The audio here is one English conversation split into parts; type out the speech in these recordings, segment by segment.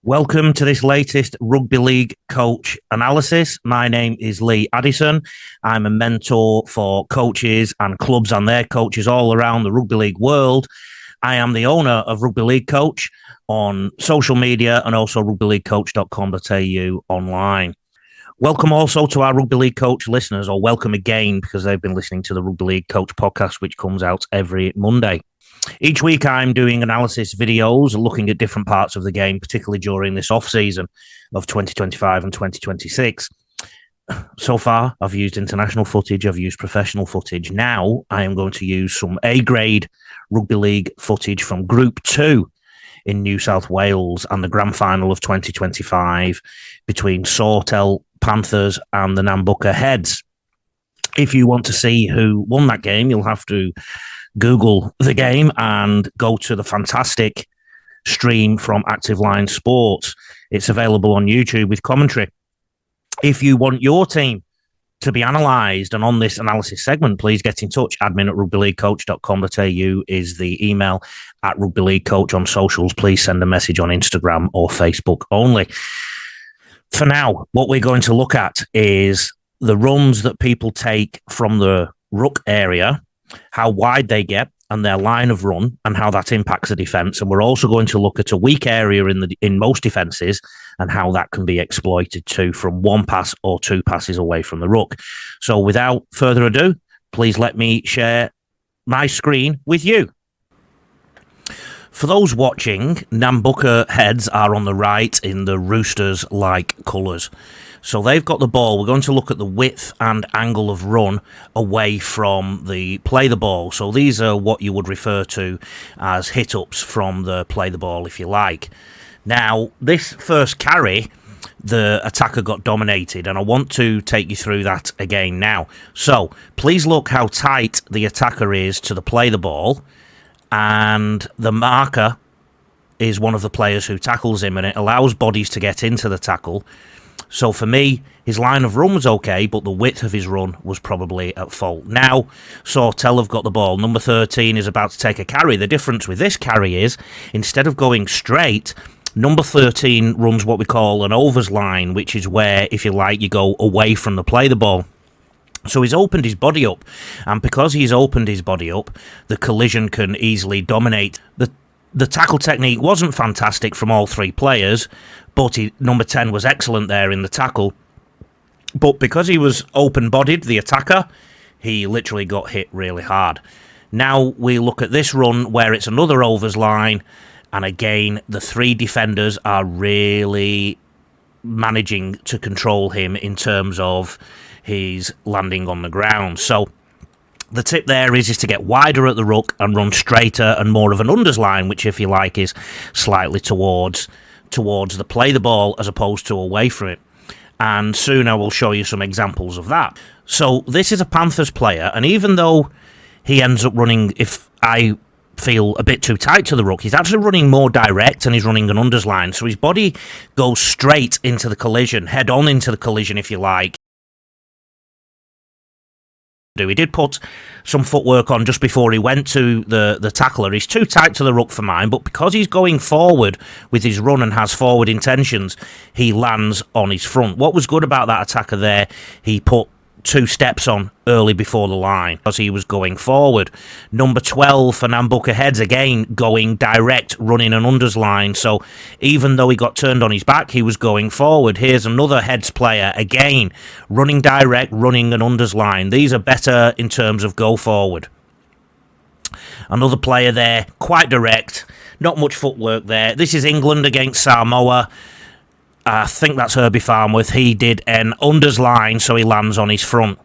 Welcome to this latest Rugby League Coach analysis. My name is Lee Addison. I'm a mentor for coaches and clubs and their coaches all around the rugby league world. I am the owner of Rugby League Coach on social media and also rugbyleaguecoach.com.au online. Welcome also to our Rugby League Coach listeners, or welcome again because they've been listening to the Rugby League Coach podcast, which comes out every Monday. Each week I'm doing analysis videos looking at different parts of the game, particularly during this off-season of 2025 and 2026. So far, I've used international footage, I've used professional footage. Now I am going to use some A-grade rugby league footage from Group 2 in New South Wales and the grand final of 2025 between Sawtell Panthers and the Nambucca Heads. If you want to see who won that game, you'll have to Google the game and go to the fantastic stream from Active Line Sports. It's available on YouTube with commentary. If you want your team to be analysed and on this analysis segment, please get in touch. Admin at rugbyleaguecoach.com.au is the email. At Rugby League Coach on socials, please send a message on Instagram or Facebook only. For now, what we're going to look at is the runs that people take from the ruck area, how wide they get and their line of run and how that impacts the defence. And we're also going to look at a weak area in most defences and how that can be exploited too from one pass or two passes away from the ruck. So without further ado, please let me share my screen with you. For those watching, Nambucca Heads are on the right in the Roosters-like colours. So they've got the ball. We're going to look at the width and angle of run away from the play the ball. So these are what you would refer to as hit-ups from the play the ball, if you like. Now, this first carry, the attacker got dominated, and I want to take you through that again now. So please look how tight the attacker is to the play the ball, and the marker is one of the players who tackles him, and it allows bodies to get into the tackle. So for me, his line of run was okay, but the width of his run was probably at fault. Now, Sawtell have got the ball. Number 13 is about to take a carry. The difference with this carry is, instead of going straight, number 13 runs what we call an overs line, which is where, if you like, you go away from the play the ball. So he's opened his body up, and because he's opened his body up, the collision can easily dominate. The tackle technique wasn't fantastic from all three players, but number 10 was excellent there in the tackle. But because he was open-bodied, the attacker, he literally got hit really hard. Now we look at this run where it's another overs line, and again, the three defenders are really managing to control him in terms of his landing on the ground. So the tip there is to get wider at the ruck and run straighter and more of an unders line, which, if you like, is slightly towards the play the ball as opposed to away from it. And soon I will show you some examples of that. So this is a Panthers player, and even though he ends up running, if I feel a bit too tight to the ruck, he's actually running more direct and he's running an unders line. So his body goes straight into the collision, head on into the collision, if you like. He did put some footwork on just before he went to the tackler. He's too tight to the ruck for mine, but because he's going forward with his run and has forward intentions, he lands on his front. What was good about that attacker there, he put 2 steps on early before the line as he was going forward. Number 12 for Nambucca Heads, again going direct, running an unders line. So even though he got turned on his back, he was going forward. Here's another Heads player, again running direct, running an unders line. These are better in terms of go forward. Another player there, quite direct, not much footwork there. This is England against Samoa. I think that's Herbie Farnworth. He did an unders line, so he lands on his front.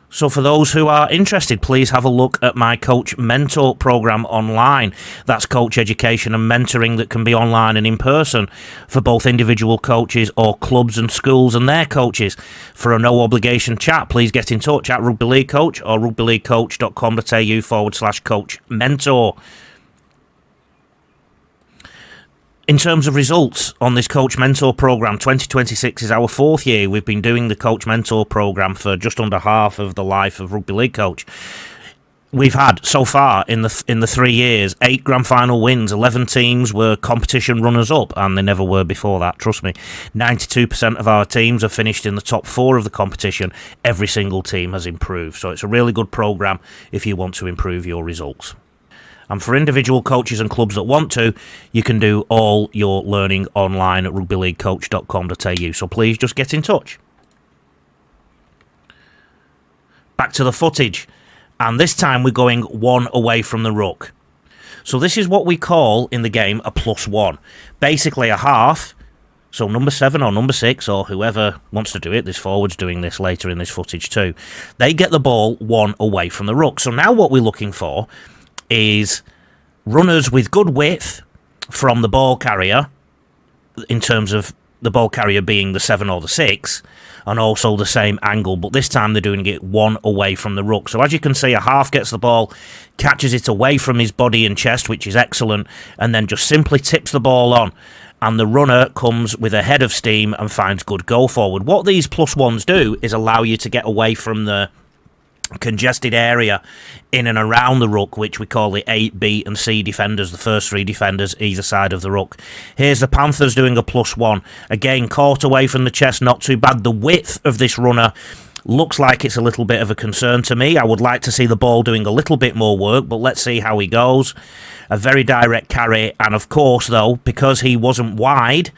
So for those who are interested, please have a look at my Coach Mentor program online. That's coach education and mentoring that can be online and in person for both individual coaches or clubs and schools and their coaches. For a no obligation chat, please get in touch at Rugby League Coach or rugbyleaguecoach.com.au/coach mentor. In terms of results on this Coach Mentor program, 2026 is our 4th year. We've been doing the Coach Mentor program for just under half of the life of Rugby League Coach. We've had so far in the 3 years 8 grand final wins. 11 teams were competition runners up, and they never were before that. Trust me. 92% of our teams have finished in the top 4 of the competition. Every single team has improved, so it's a really good program if you want to improve your results. And for individual coaches and clubs that want to, you can do all your learning online at rugbyleaguecoach.com.au. So please just get in touch. Back to the footage. And this time we're going 1 away from the ruck. So this is what we call in the game a +1. Basically a half. So number 7 or number 6 or whoever wants to do it, this forward's doing this later in this footage too, they get the ball 1 away from the ruck. So now what we're looking for is runners with good width from the ball carrier, in terms of the ball carrier being the 7 or the 6, and also the same angle, but this time they're doing it 1 away from the ruck. So as you can see, a half gets the ball, catches it away from his body and chest, which is excellent, and then just simply tips the ball on, and the runner comes with a head of steam and finds good go forward. What these +1s do is allow you to get away from the congested area in and around the ruck, which we call the A, B and C defenders, the first 3 defenders either side of the ruck. Here's the Panthers doing a +1. Again, caught away from the chest, not too bad. The width of this runner looks like it's a little bit of a concern to me. I would like to see the ball doing a little bit more work, but let's see how he goes. A very direct carry, and of course, though, because he wasn't wide,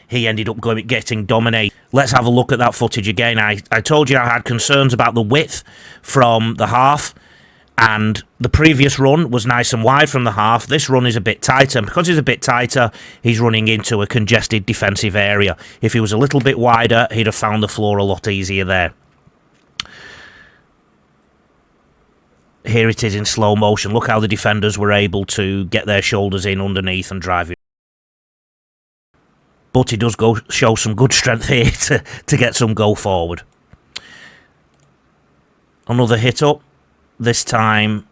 he ended up getting dominated. Let's have a look at that footage again. I told you I had concerns about the width from the half, and the previous run was nice and wide from the half. This run is a bit tighter, and because he's a bit tighter, he's running into a congested defensive area. If he was a little bit wider, he'd have found the floor a lot easier there. Here it is in slow motion. Look how the defenders were able to get their shoulders in underneath and drive it. But he does show some good strength here to get some go forward. Another hit up. This time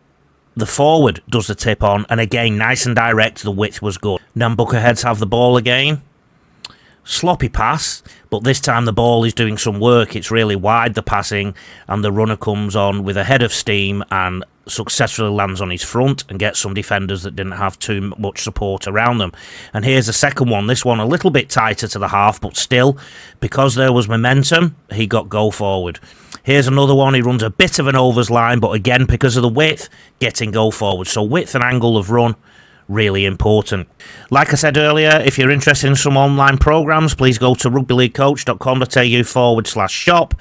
the forward does the tip on, and again nice and direct. The width was good. Nambucca heads have the ball again. Sloppy pass, but this time the ball is doing some work. It's really wide, the passing, and the runner comes on with a head of steam and successfully lands on his front and gets some defenders that didn't have too much support around them. And here's the second one. This one a little bit tighter to the half, but still, because there was momentum, he got go forward. Here's another one. He runs a bit of an overs line, but again, because of the width, getting go forward. So width and angle of run, really important. Like I said earlier, if you're interested in some online programs, please go to rugbyleaguecoach.com.au/shop,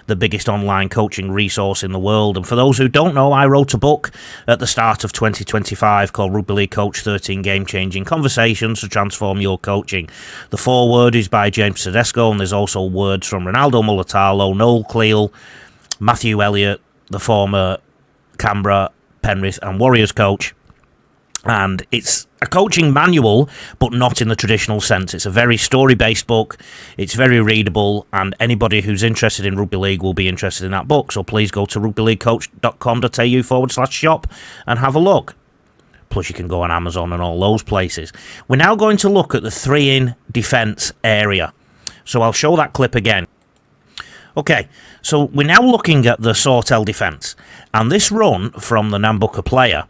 the biggest online coaching resource in the world. And for those who don't know, I wrote a book at the start of 2025 called Rugby League Coach 13 Game-Changing Conversations to Transform Your Coaching. The foreword is by James Tedesco, and there's also words from Ronaldo Mulatalo, Noel Cleal, Matthew Elliott, the former Canberra, Penrith and Warriors coach. And it's a coaching manual, but not in the traditional sense. It's a very story-based book. It's very readable, and anybody who's interested in rugby league will be interested in that book. So please go to rugbyleaguecoach.com.au/shop and have a look. Plus, you can go on Amazon and all those places. We're now going to look at the 3-in defence area. So I'll show that clip again. Okay, so we're now looking at the Sawtell defence. And this run from the Nambucca player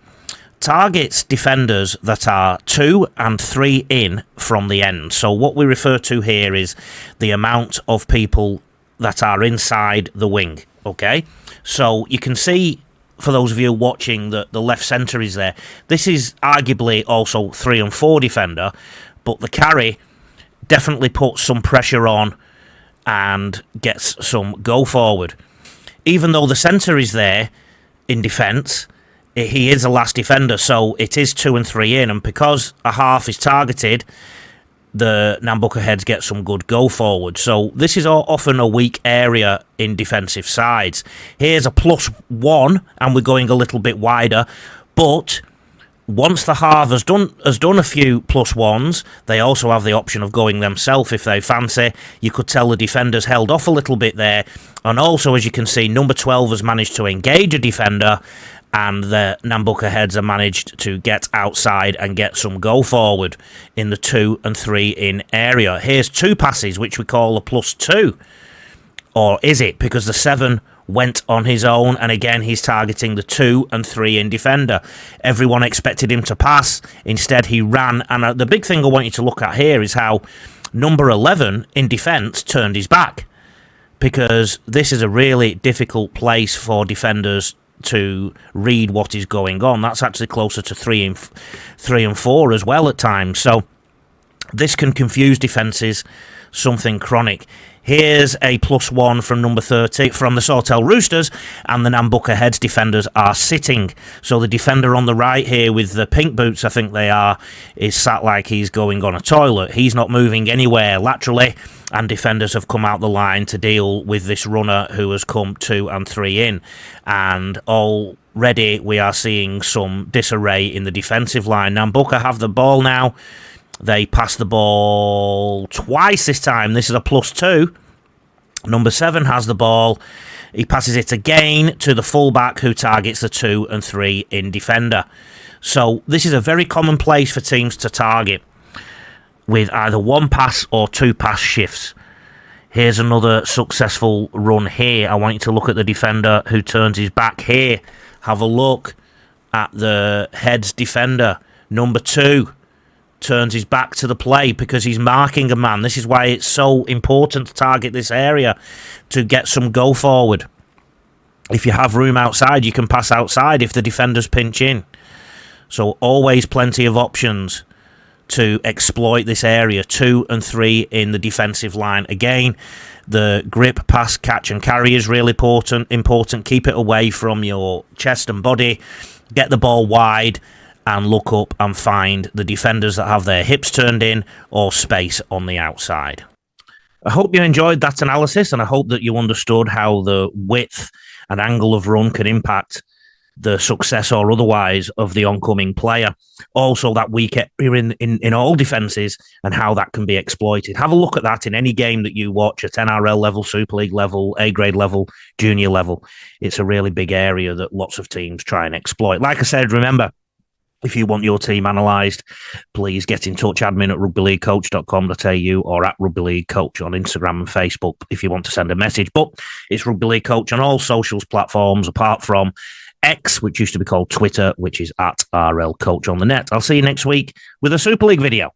targets defenders that are 2 and 3 in from the end. So what we refer to here is the amount of people that are inside the wing. Okay, so you can see, for those of you watching, that the left centre is there. This is arguably also 3 and 4 defender, but the carry definitely puts some pressure on and gets some go forward. Even though the centre is there in defence, he is the last defender, so it is 2 and 3 in, and because a half is targeted, the Nambucca heads get some good go forward. So this is often a weak area in defensive sides. Here's a +1, and we're going a little bit wider, but once the half has done a few +1s, they also have the option of going themselves if they fancy. You could tell the defenders held off a little bit there, and also, as you can see, number 12 has managed to engage a defender, and the Nambucca heads are managed to get outside and get some go forward in the 2 and 3 in area. Here's 2 passes, which we call a +2. Or is it? Because the 7 went on his own, and again he's targeting the 2 and 3 in defender. Everyone expected him to pass. Instead he ran, and the big thing I want you to look at here is how number 11 in defence turned his back, because this is a really difficult place for defenders to read what is going on. That's actually closer to 3 and 4 as well at times. So this can confuse defences, something chronic. Here's a +1 from number 30 from the Sawtell Roosters, and the Nambucca Heads defenders are sitting. So the defender on the right here with the pink boots, I think they are, is sat like he's going on a toilet. He's not moving anywhere laterally, and defenders have come out the line to deal with this runner who has come 2 and 3 in. And already we are seeing some disarray in the defensive line. Nambucca have the ball now. They pass the ball twice this time. This is a +2. Number 7 has the ball. He passes it again to the fullback, who targets the 2 and 3 in defender. So this is a very common place for teams to target, with either 1 pass or 2 pass shifts. Here's another successful run here. I want you to look at the defender who turns his back here. Have a look at the Heads defender. Number 2 turns his back to the play because he's marking a man. This is why it's so important to target this area to get some go forward. If you have room outside, you can pass outside if the defenders pinch in. So always plenty of options to exploit this area. 2 and 3 in the defensive line. Again, the grip, pass, catch and carry is really important. Keep it away from your chest and body. Get the ball wide and look up and find the defenders that have their hips turned in or space on the outside. I hope you enjoyed that analysis, and I hope that you understood how the width and angle of run can impact the success or otherwise of the oncoming player. Also, that weak area in all defences and how that can be exploited. Have a look at that in any game that you watch at NRL level, Super League level, A-grade level, junior level. It's a really big area that lots of teams try and exploit. Like I said, remember, if you want your team analysed, please get in touch, admin at rugbyleaguecoach.com.au or at Rugby League Coach on Instagram and Facebook if you want to send a message. But it's Rugby League Coach on all socials platforms apart from X, which used to be called Twitter, which is at RL Coach on the net. I'll see you next week with a Super League video.